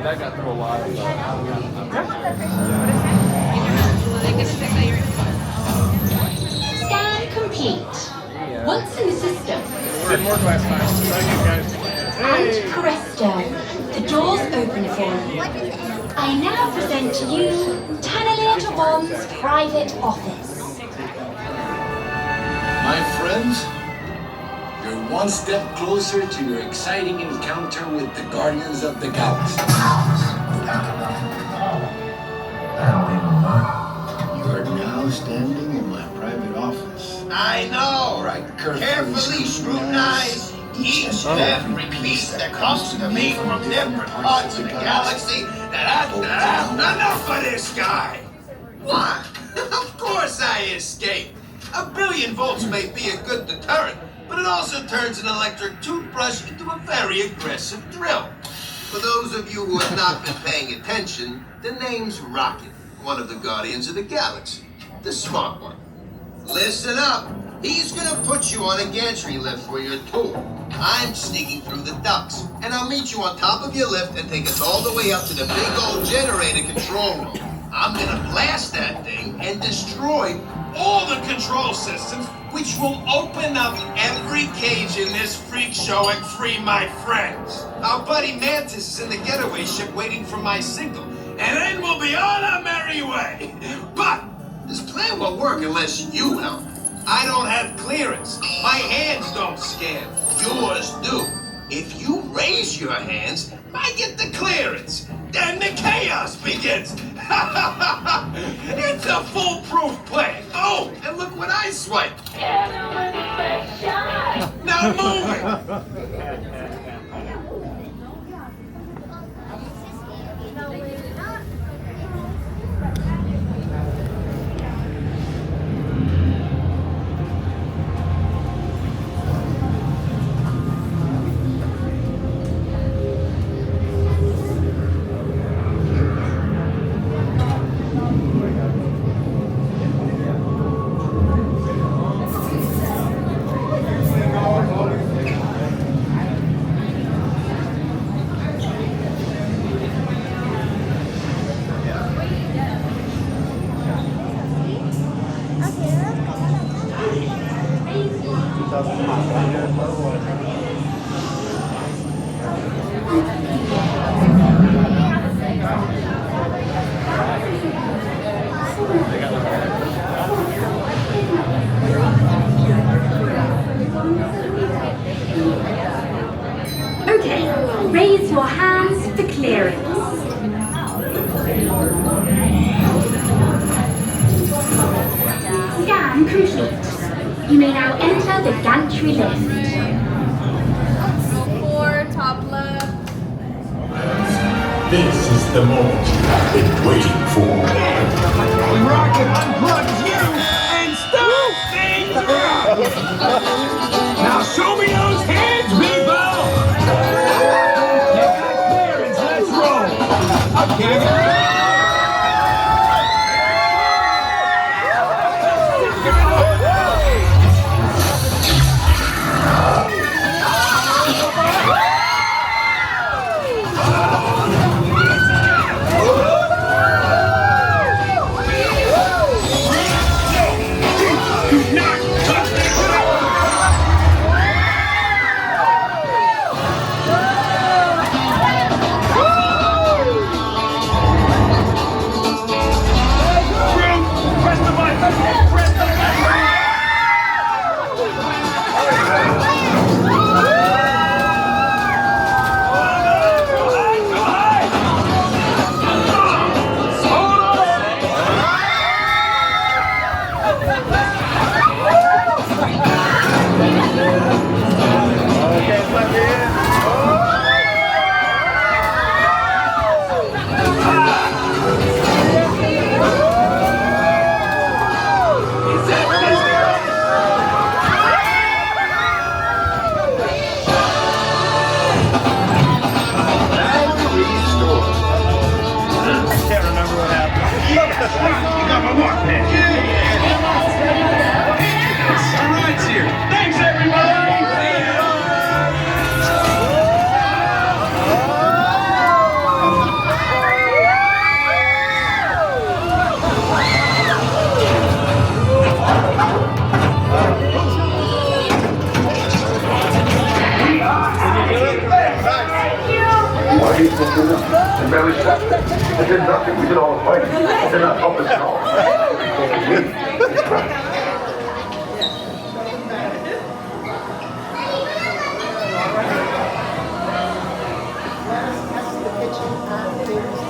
That got through a lot. Scan complete. Once in the system. More class times. Thank you guys. And presto, the doors open for you. I now present to you Tanalator One's private office. My friends, you're one step closer to your exciting encounter with the Guardians of the Galaxy. You are now standing in my private office. I know! Right, Carefully scrutinize each and every piece that comes to me from different parts of the galaxy that enough of this guy! What? Of course I escape! 1 billion volts may be a good deterrent, but it also turns an electric toothbrush into a very aggressive drill. For those of you who have not been paying attention, the name's Rocket, one of the Guardians of the Galaxy, the smart one. Listen up. He's gonna put you on a gantry lift for your tour. I'm sneaking through the ducts, and I'll meet you on top of your lift and take us all the way up to the big old generator control room. I'm gonna blast that thing and destroy all the control systems, which will open up every cage in this freak show and free my friends. Our buddy Mantis is in the getaway ship waiting for my signal, and then we'll be on our merry way. But this plan won't work unless you help. I don't have clearance. My hands don't scan. Yours do. If you raise your hands, I get the clearance. Then the chaos begins. It's a foolproof plan. Oh, and look what I swiped. Now move it. Okay, raise your hands for clearance. Scan complete. You may now enter the gantry lift. Top left. This is the moment I've been waiting for. Rocket unplugs you and starts things up. Now show me those hands, people. You got clearance. Let's roll. Okay. and barely stepped. I did nothing. We did all the fighting. I did not help us at all. That's the kitchen.